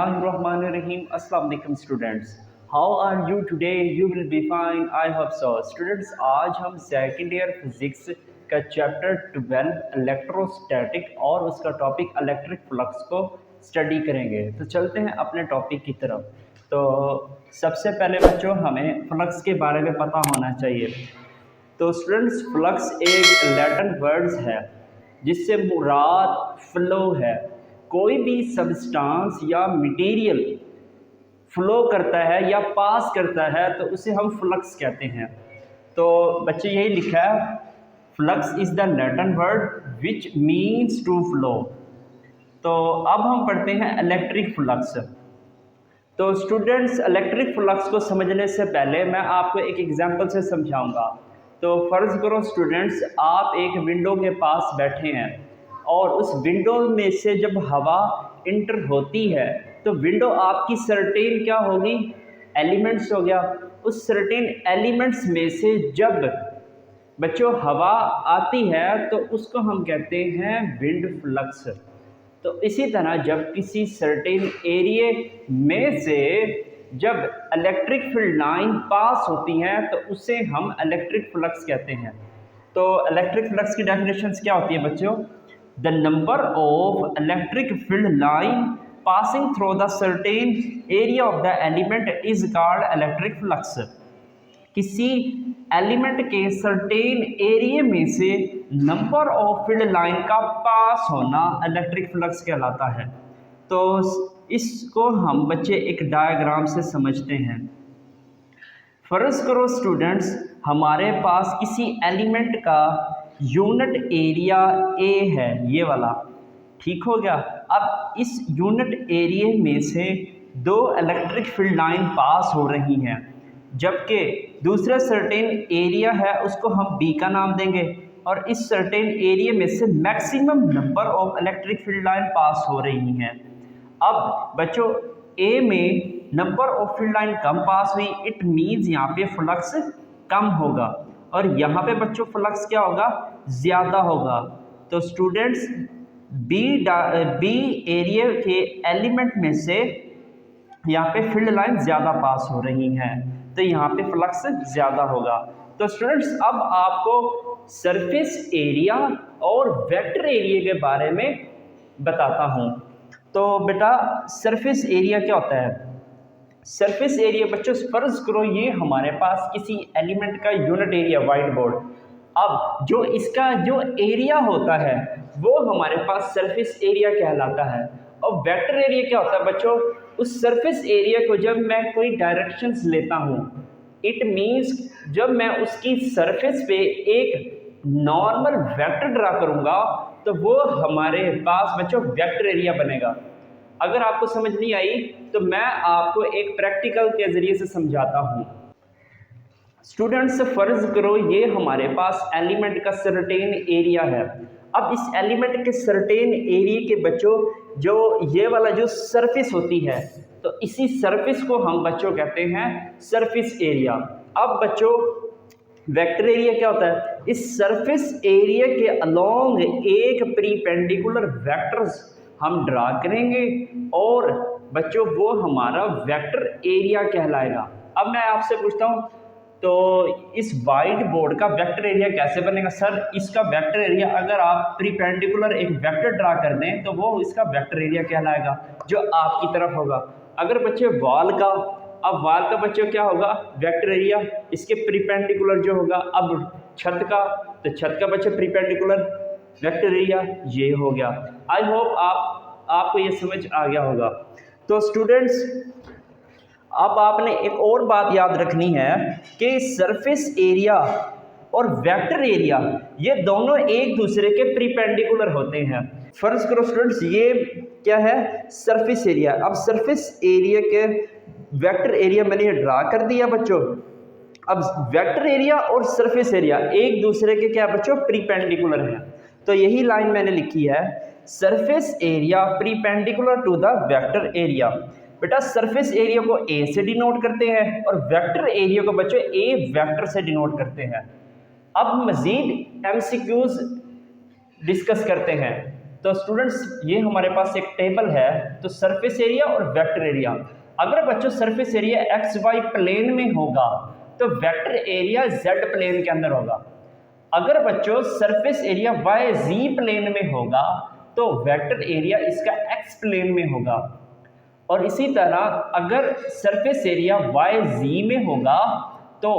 Bismillahirrahmanirrahim. Assalamu alaikum students. How are you today? You will be fine. I hope so. Students, आज हम second year physics का chapter 12 electrostatic और उसका topic electric flux को study करेंगे। तो चलते हैं अपने टॉपिक की तरफ। तो सबसे पहले बच्चों हमें फ्लक्स के बारे में पता होना चाहिए। तो स्टूडेंट्स, फ्लक्स एक लैटिन वर्ड्स है जिससे मुराद फ्लो है। कोई भी सब्सटेंस या मटेरियल फ्लो करता है या पास करता है तो उसे हम फ्लक्स कहते हैं। तो बच्चे यही लिखा है, flux is the Latin word which means to flow. तो अब हम पढ़ते हैं इलेक्ट्रिक फ्लक्स। तो स्टूडेंट्स, इलेक्ट्रिक फ्लक्स को समझने से पहले मैं आपको एक एग्जांपल से समझाऊंगा। तो फ़र्ज़ करो स्टूडेंट्स, आप एक विंडो के पास बैठे हैं और उस विंडो में से जब हवा इंटर होती है तो विंडो आपकी सर्टेन क्या होगी, एलिमेंट्स हो गया। उस सर्टेन एलिमेंट्स में से जब बच्चों हवा आती है तो उसको हम कहते हैं विंड फ्लक्स। तो इसी तरह जब किसी सर्टेन एरिया में से जब इलेक्ट्रिक फील्ड लाइन पास होती हैं तो उसे हम इलेक्ट्रिक फ्लक्स कहते हैं। तो इलेक्ट्रिक फ्लक्स की डेफिनेशंस क्या होती है बच्चों? The number of electric field line passing through the certain area of the element is called electric flux. किसी एलिमेंट के सर्टेन एरिया में से नंबर ऑफ फील्ड लाइन का पास होना इलेक्ट्रिक फ्लक्स कहलाता है। तो इसको हम बच्चे एक डायग्राम से समझते हैं। फर्ज करो स्टूडेंट्स, हमारे पास किसी एलिमेंट का यूनिट एरिया ए है, ये वाला, ठीक हो गया। अब इस यूनिट एरिया में से दो इलेक्ट्रिक फील्ड लाइन पास हो रही हैं, जबकि दूसरा सर्टेन एरिया है उसको हम बी का नाम देंगे और इस सर्टेन एरिया में से maximum number of electric field line pass हो रही हैं। अब बच्चों, ए में नंबर ऑफ फील्ड लाइन कम पास हुई, इट मीन्स यहाँ पे फ्लक्स कम होगा और यहाँ पे बच्चों फ्लक्स क्या होगा, ज़्यादा होगा। तो स्टूडेंट्स, बी एरिया के एलिमेंट में से यहाँ पे फील्ड लाइन ज़्यादा पास हो रही हैं तो यहाँ पे फ्लक्स ज़्यादा होगा। तो स्टूडेंट्स, अब आपको सरफेस एरिया और वेक्टर एरिया के बारे में बताता हूँ। तो बेटा, सरफेस एरिया क्या होता है? सरफेस एरिया बच्चों, फर्ज करो ये हमारे पास किसी एलिमेंट का यूनिट एरिया, वाइट बोर्ड। अब जो इसका जो एरिया होता है वो हमारे पास सरफेस एरिया कहलाता है। और वेक्टर एरिया क्या होता है बच्चों? उस सरफेस एरिया को जब मैं कोई डायरेक्शंस लेता हूँ, इट मीन्स जब मैं उसकी सरफेस पे एक नॉर्मल वेक्टर ड्रा करूँगा तो वो हमारे पास बच्चों वेक्टर एरिया बनेगा। अगर आपको समझ नहीं आई तो मैं आपको एक प्रैक्टिकल के ज़रिए से समझाता हूँ। स्टूडेंट्स, फर्ज करो ये हमारे पास एलिमेंट का सर्टेन एरिया है। अब इस एलिमेंट के सर्टेन एरिया के बच्चों जो ये वाला जो सरफेस होती है तो इसी सरफेस को हम बच्चों कहते हैं सरफेस एरिया। अब बच्चों, वेक्टर एरिया क्या होता है? इस सरफेस एरिया के अलोंग एक परपेंडिकुलर वेक्टर्स हम ड्रा करेंगे और बच्चों वो हमारा वेक्टर एरिया कहलाएगा। अब मैं आपसे पूछता हूँ, तो इस वाइट बोर्ड का वेक्टर एरिया कैसे बनेगा? सर, इसका वेक्टर एरिया अगर आप परपेंडिकुलर एक वेक्टर ड्रा कर दें तो वो इसका वेक्टर एरिया कहलाएगा जो आपकी तरफ होगा। अगर बच्चे वॉल का, अब वॉल का बच्चों क्या होगा, वेक्टर एरिया इसके परपेंडिकुलर जो होगा। अब छत का, तो छत का बच्चे परपेंडिकुलर वेक्टर एरिया ये हो गया। आई होप आपको ये समझ आ गया होगा। तो स्टूडेंट्स, अब आपने एक और बात याद रखनी है कि सरफेस एरिया और वेक्टर एरिया ये दोनों एक दूसरे के परपेंडिकुलर होते हैं। फर्ज करो स्टूडेंट्स, ये क्या है, सरफेस एरिया। अब सरफेस एरिया के वेक्टर एरिया मैंने ड्रा कर दिया बच्चों। अब वेक्टर एरिया और सरफेस एरिया एक दूसरे के क्या बच्चों, परपेंडिकुलर हैं। तो यही लाइन मैंने लिखी है, surface area perpendicular to the vector area. बेटा, सरफेस एरिया को ए से डिनोट करते हैं और वेक्टर एरिया को बच्चों ए वेक्टर से डिनोट करते हैं। अब मजीद एमसीक्यूज डिस्कस करते हैं। तो स्टूडेंट्स ये हमारे पास एक टेबल है, तो सरफेस एरिया और वेक्टर एरिया। अगर बच्चों surface area X Y plane में होगा तो वेक्टर एरिया जेड प्लेन के अंदर होगा। अगर बच्चों सरफेस एरिया वाई जी प्लेन में होगा तो वेक्टर एरिया इसका एक्स प्लेन में होगा। और इसी तरह अगर सरफेस एरिया वाई जी में होगा तो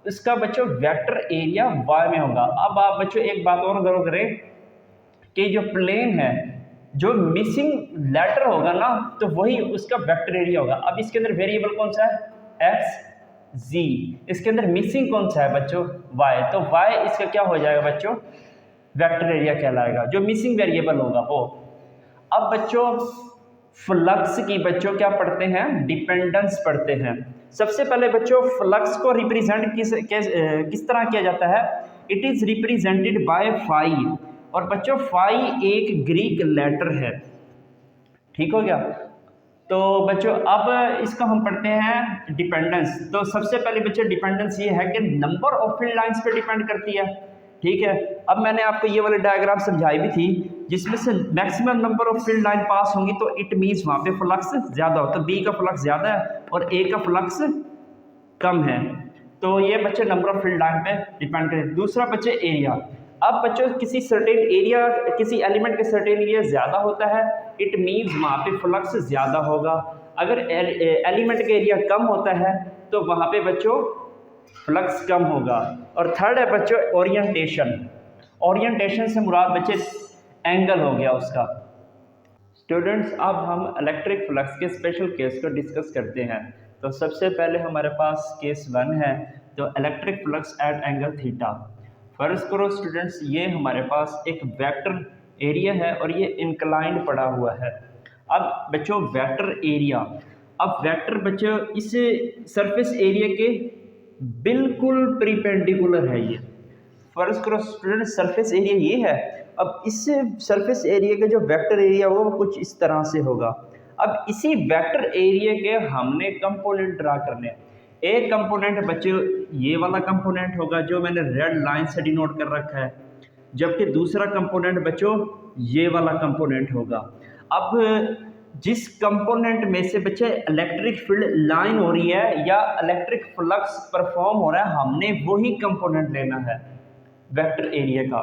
इसका बच्चों वेक्टर एरिया वाई में होगा। अब आप बच्चों एक बात और गौर करें कि जो प्लेन है, जो मिसिंग लेटर होगा ना तो वही उसका वेक्टर एरिया होगा। अब इसके अंदर वेरिएबल कौन सा है, एक्स जी, इसके अंदर मिसिंग कौन सा है बच्चों, वाई, तो वाई इसका क्या हो जाएगा बच्चों, वेक्टर एरिया कहलाएगा, जो मिसिंग वेरिएबल होगा वो। अब बच्चों फ्लक्स की बच्चों क्या पढ़ते हैं, डिपेंडेंस पढ़ते हैं। सबसे पहले बच्चों फ्लक्स को रिप्रेजेंट किस तरह किया जाता है, it is represented by phi. और बच्चों फाई एक ग्रीक लेटर है, ठीक हो गया। तो बच्चों अब इसको हम पढ़ते हैं डिपेंडेंस। तो सबसे पहले बच्चों डिपेंडेंस ये है कि नंबर ऑफ फील्ड लाइंस पे डिपेंड करती है, ठीक है। अब मैंने आपको ये वाले डायग्राम समझाई भी थी, जिसमें से maximum number of field line pass होंगी तो इट मीन्स वहाँ पे फ्लक्स ज़्यादा हो, तो बी का फ्लक्स ज़्यादा है और ए का फ्लक्स कम है। तो ये बच्चे नंबर ऑफ फील्ड लाइन पे डिपेंड करें। दूसरा बच्चे एरिया। अब बच्चों किसी सर्टेन एरिया, किसी एलिमेंट के सर्टेन एरिया ज़्यादा होता है, इट मीन्स वहाँ पे फ्लक्स ज़्यादा होगा। अगर एलिमेंट का एरिया कम होता है तो वहाँ पे बच्चों फ्लक्स कम होगा। और थर्ड है बच्चों ओरिएंटेशन। ओरिएंटेशन से मुराद बच्चे एंगल हो गया उसका। स्टूडेंट्स अब हम इलेक्ट्रिक फ्लक्स के स्पेशल केस को डिस्कस करते हैं। तो सबसे पहले हमारे पास केस 1 है, तो electric flux at angle theta. फर्ज करो स्टूडेंट्स ये हमारे पास एक वेक्टर एरिया है और ये इंक्लाइंड पड़ा हुआ है। अब बच्चों वेक्टर एरिया, अब वेक्टर बच्चों इस सरफेस एरिया के बिल्कुल परपेंडिकुलर है। ये फर्ज करो स्टूडेंट सरफेस एरिया ये है, अब इस सरफेस एरिया का जो वेक्टर एरिया होगा वो कुछ इस तरह से होगा। अब इसी वेक्टर एरिया के हमने कंपोनेंट ड्रा करने हैं। एक कंपोनेंट बच्चों ये वाला कंपोनेंट होगा जो मैंने रेड लाइन से डिनोट कर रखा है, जबकि दूसरा कंपोनेंट बच्चों ये वाला कंपोनेंट होगा। अब जिस कंपोनेंट में से बच्चे इलेक्ट्रिक फील्ड लाइन हो रही है या इलेक्ट्रिक फ्लक्स परफॉर्म हो रहा है, हमने वही कंपोनेंट लेना है वेक्टर एरिया का।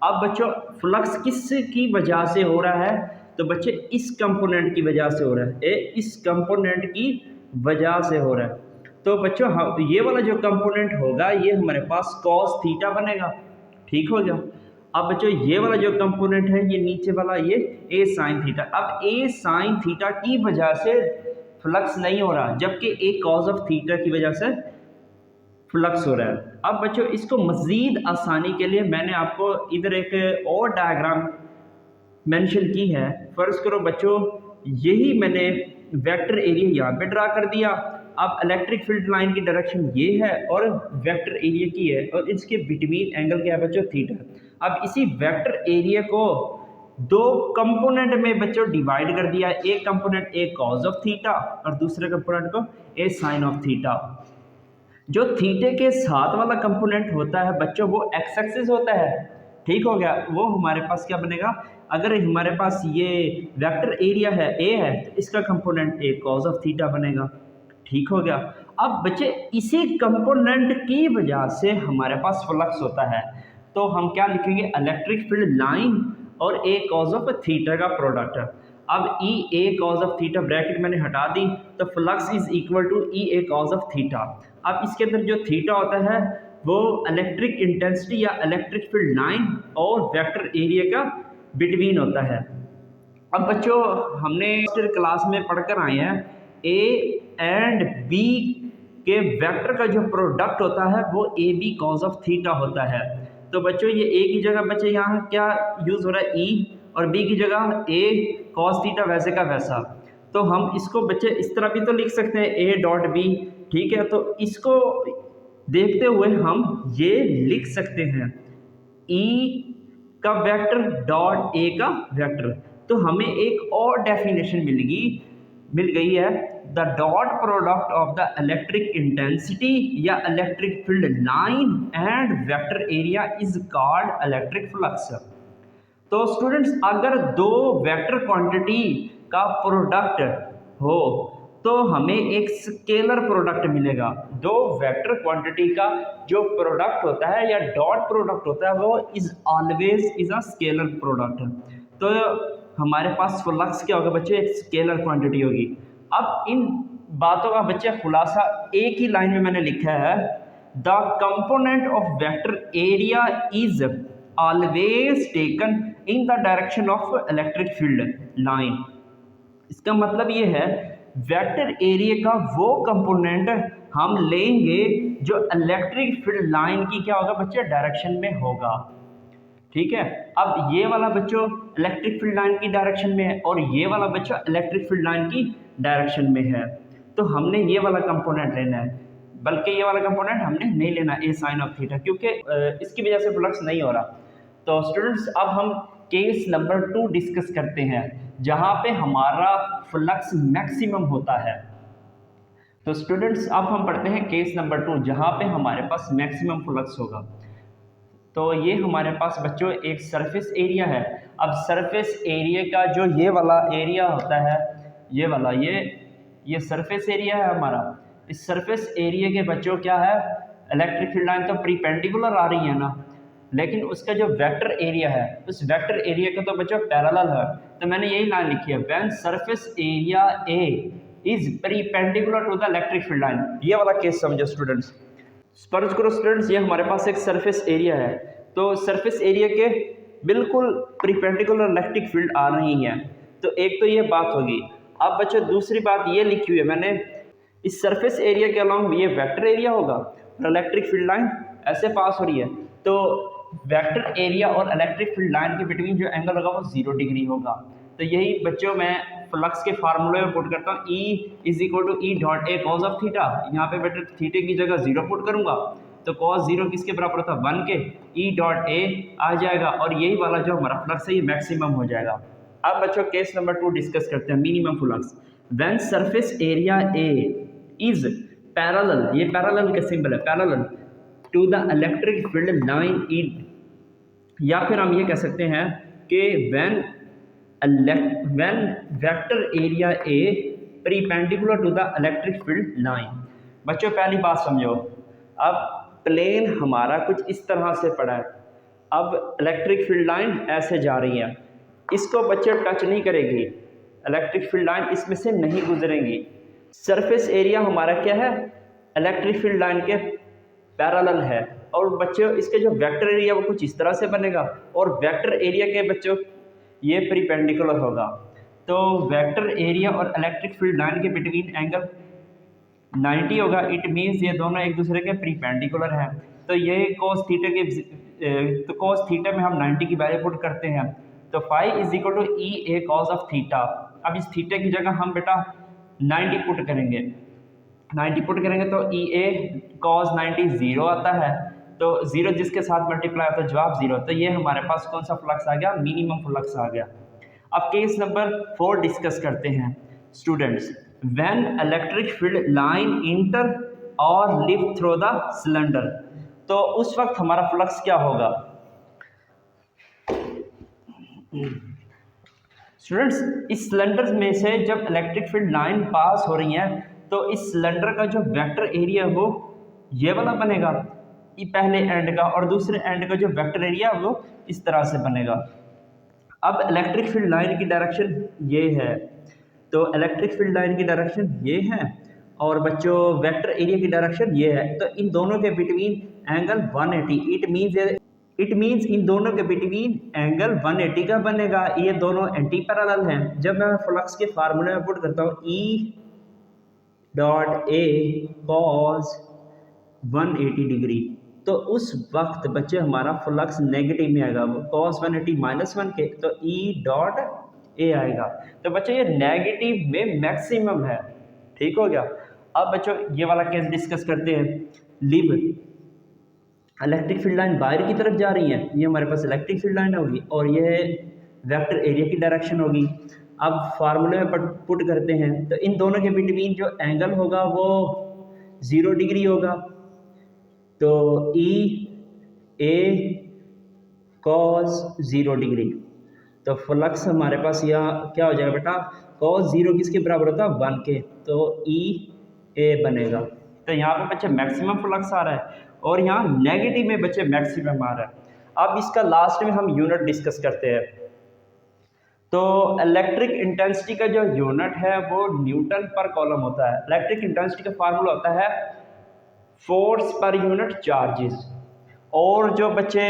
अब बच्चों फ्लक्स किस की वजह से हो रहा है, तो बच्चे इस कंपोनेंट की वजह से हो रहा है, इस कंपोनेंट की वजह से हो रहा है। तो बच्चों ये वाला जो कंपोनेंट होगा ये हमारे पास कॉस थीटा बनेगा, ठीक हो गया। अब बच्चों ये वाला जो कंपोनेंट है ये नीचे वाला ये ए साइन थीटा। अब ए साइन थीटा की वजह से फ्लक्स नहीं हो रहा, जबकि ए कॉज ऑफ थीटा की वजह से फ्लक्स हो रहा है। अब बच्चों इसको मज़ीद आसानी के लिए मैंने आपको इधर एक और डायग्राम मेंशन की है। फर्ज करो बच्चों यही मैंने वेक्टर एरिया यहाँ पे ड्रा कर दिया। अब इलेक्ट्रिक फील्ड लाइन की डायरेक्शन ये है और वेक्टर एरिया की है और इसके बिटवीन एंगल क्या है बच्चों, थीटा। अब इसी वेक्टर एरिया को दो कंपोनेंट में बच्चों डिवाइड कर दिया, एक component A cos of theta और दूसरे कंपोनेंट को ए साइन ऑफ थीटा। जो थीटे के साथ वाला कंपोनेंट होता है बच्चों वो एक्स एक्सिस होता है, ठीक हो गया। वो हमारे पास क्या बनेगा, अगर हमारे पास ये वेक्टर एरिया है ए है तो इसका component A cos of theta बनेगा, ठीक हो गया। अब बच्चे इसी कंपोनेंट की वजह से हमारे पास फ्लक्स होता है, तो हम क्या लिखेंगे, इलेक्ट्रिक फील्ड लाइन और ए कॉज ऑफ थीटा का प्रोडक्ट। अब E A cos of theta bracket मैंने हटा दी, तो flux is equal to E A cos of theta. अब इसके अंदर जो थीटा होता है वो इलेक्ट्रिक इंटेंसिटी या इलेक्ट्रिक फील्ड लाइन और वेक्टर एरिया का बिटवीन होता है। अब बच्चों हमने क्लास में पढ़कर आए हैं ए एंड बी के वेक्टर का जो प्रोडक्ट होता है वो A B cos of theta होता है। तो बच्चों ये ए की जगह बच्चे यहाँ क्या यूज़ हो रहा है ई, और बी की जगह ए कॉस थीटा वैसे का वैसा। तो हम इसको बच्चे इस तरह भी तो लिख सकते हैं ए डॉट बी, ठीक है। तो इसको देखते हुए हम ये लिख सकते हैं ई का वेक्टर डॉट ए का वेक्टर। तो हमें एक और डेफिनेशन मिल गई है, the dot product of the electric intensity या electric field line and vector area is called electric flux. तो स्टूडेंट्स अगर दो वेक्टर क्वांटिटी का प्रोडक्ट हो तो हमें एक स्केलर प्रोडक्ट मिलेगा। दो वेक्टर क्वांटिटी का जो प्रोडक्ट होता है या डॉट प्रोडक्ट होता है वो is always is a scalar product. तो हमारे पास फ्लक्स क्या होगा बच्चे, एक स्केलर क्वांटिटी होगी। अब इन बातों का बच्चे खुलासा एक ही लाइन में मैंने लिखा है, the component of vector area is always taken in the direction of electric field line. इसका मतलब ये है वेक्टर एरिया का वो कंपोनेंट हम लेंगे जो इलेक्ट्रिक फील्ड लाइन की क्या होगा बच्चे, डायरेक्शन में होगा। ठीक है, अब ये वाला बच्चों इलेक्ट्रिक फील्ड लाइन की डायरेक्शन में है और ये वाला बच्चों इलेक्ट्रिक फील्ड लाइन की डायरेक्शन में है। तो हमने ये वाला कंपोनेंट लेना है, बल्कि ये वाला कंपोनेंट हमने नहीं लेना ए साइन ऑफ थीटा, क्योंकि इसकी वजह से फ्लक्स नहीं हो रहा। तो स्टूडेंट्स अब हम केस नंबर 2 डिस्कस करते हैं जहां पे हमारा फ्लक्स मैक्सिमम होता है। तो स्टूडेंट्स अब हम पढ़ते हैं केस नंबर 2 जहां पे हमारे पास मैक्सिमम फ्लक्स होगा। तो ये हमारे पास बच्चों एक सरफेस एरिया है। अब सरफेस एरिया का जो ये वाला एरिया होता है, ये वाला ये सरफेस एरिया है हमारा। इस सरफेस एरिया के बच्चों क्या है, इलेक्ट्रिक फील्ड लाइन तो प्रीपेंडिकुलर आ रही है ना, लेकिन उसका जो वेक्टर एरिया है उस वेक्टर एरिया का तो बच्चों पैरेलल है। तो मैंने यही लाइन लिखी है, when surface area A is perpendicular to the electric field line. ये वाला केस समझो स्टूडेंट्स। फर्ज करो स्टूडेंट्स ये हमारे पास एक सरफेस एरिया है, तो सरफेस एरिया के बिल्कुल परपेंडिकुलर इलेक्ट्रिक फील्ड आ रही है। तो एक तो ये बात होगी। अब बच्चों दूसरी बात ये लिखी हुई है मैंने, इस सरफेस एरिया के अलॉन्ग ये वेक्टर एरिया होगा और इलेक्ट्रिक फील्ड लाइन ऐसे पास हो रही है। तो वेक्टर एरिया और इलेक्ट्रिक फील्ड लाइन के बिटवीन जो एंगल होगा वो 0 डिग्री होगा। तो यही बच्चों मैं फ्लक्स के फार्मूले में पुट करता हूँ, E is equal to E dot A cos of theta. यहाँ पे बेटे थीटे की जगह 0 पुट करूंगा तो कॉस 0 किसके बराबर होता है, 1 के। E डॉट ए आ जाएगा और यही वाला जो हमारा फ्लक्स है ये मैक्सिमम हो जाएगा। अब बच्चों केस नंबर 2 डिस्कस करते हैं, minimum flux. When surface area A is parallel, ये पैरेलल का सिंबल है, parallel to the electric field line इन, या फिर हम ये कह सकते हैं कि when vector area A perpendicular to the electric field line. बच्चों पहली बात समझो, अब प्लेन हमारा कुछ इस तरह से पड़ा है, अब इलेक्ट्रिक फील्ड लाइन ऐसे जा रही है, इसको बच्चे टच नहीं करेगी, इलेक्ट्रिक फील्ड लाइन इसमें से नहीं गुजरेंगी। सरफेस एरिया हमारा क्या है, इलेक्ट्रिक फील्ड लाइन के पैरेलल है, और बच्चों इसके जो वेक्टर एरिया वो कुछ इस तरह से बनेगा और वेक्टर एरिया के बच्चों ये परपेंडिकुलर होगा। तो वेक्टर एरिया और इलेक्ट्रिक फील्ड लाइन के बिटवीन एंगल 90 होगा। इट मीन्स ये दोनों एक दूसरे के परपेंडिकुलर हैं। तो ये cos थीटा के तो cos थीटा में हम 90 की वैल्यू पुट करते हैं, तो phi is equal to E A cos of theta. अब इस थीटा की जगह हम बेटा 90 पुट करेंगे, 90 पुट करेंगे तो ई ए कॉस 90 0 आता है, तो 0 जिसके साथ मल्टीप्लाई होता है जवाब 0। तो ये हमारे पास कौन सा फ्लक्स आ गया, मिनिमम फ्लक्स आ गया। अब केस नंबर 4 डिस्कस करते हैं students. When electric field line inter और लिव थ्रू द सिलेंडर, तो उस वक्त हमारा फ्लक्स क्या होगा स्टूडेंट्स। इस सिलेंडर में से जब इलेक्ट्रिक फील्ड लाइन पास हो रही है तो इस सिलेंडर का जो वेक्टर एरिया है वो ये वाला बनेगा, ये पहले एंड का, और दूसरे एंड का जो वेक्टर एरिया वो इस तरह से बनेगा। अब इलेक्ट्रिक फील्ड लाइन की डायरेक्शन ये है, तो इलेक्ट्रिक फील्ड लाइन की डायरेक्शन ये है और बच्चों वेक्टर एरिया की डायरेक्शन ये है। तो इन दोनों के between angle 180, it means in दोनों के बिटवीन एंगल 180 का बनेगा। ये दोनों एंटी पैरेलल हैं। जब मैं फ्लक्स के फार्मूले में पुट करता हूँ E dot A cos 180 degree, तो उस वक्त बच्चे हमारा फ्लक्स नेगेटिव में आएगा, कॉस 180 -1 के, तो E डॉट ए आएगा। तो बच्चों ये नेगेटिव में मैक्सिमम है, ठीक हो गया। अब बच्चों ये वाला केस डिस्कस करते हैं। लिव इलेक्ट्रिक फील्ड लाइन बाहर की तरफ जा रही है, ये हमारे पास इलेक्ट्रिक फील्ड लाइन होगी और ये वेक्टर एरिया की डायरेक्शन होगी। अब फार्मूले में पुट करते हैं, तो इन दोनों के बिटवीन जो एंगल होगा वो 0 डिग्री होगा, तो E A cos 0 डिग्री। तो फ्लक्स हमारे पास यहाँ क्या हो जाएगा बेटा, cos 0 किसके बराबर होता है 1 के, तो ई ए बनेगा। तो यहाँ पे बच्चे मैक्सिमम फ्लक्स आ रहा है और यहाँ नेगेटिव में बच्चे मैक्सिमम आ रहा है। अब इसका लास्ट में हम यूनिट डिस्कस करते हैं। तो इलेक्ट्रिक इंटेंसिटी का जो यूनिट है वो न्यूटन पर कॉलम होता है। इलेक्ट्रिक इंटेंसिटी का फार्मूला होता है फोर्स पर यूनिट चार्जेस, और जो बच्चे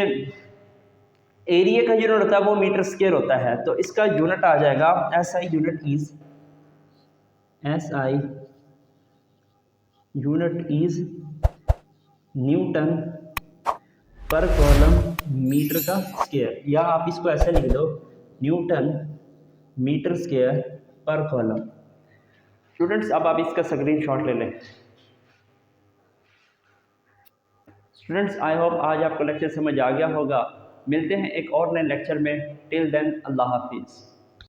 एरिया का यूनिट होता है वो मीटर स्क्वायर होता है। तो इसका यूनिट आ जाएगा एसआई यूनिट इज न्यूटन पर कॉलम मीटर का स्क्वायर, या आप इसको ऐसे लिख दो न्यूटन मीटर स्क्वायर पर कॉलम। स्टूडेंट्स अब आप इसका स्क्रीनशॉट ले लें। स्टूडेंट्स आई होप आज आपको लेक्चर समझ आ गया होगा। मिलते हैं एक और नए लेक्चर में। टिल देन अल्लाह हाफिज़।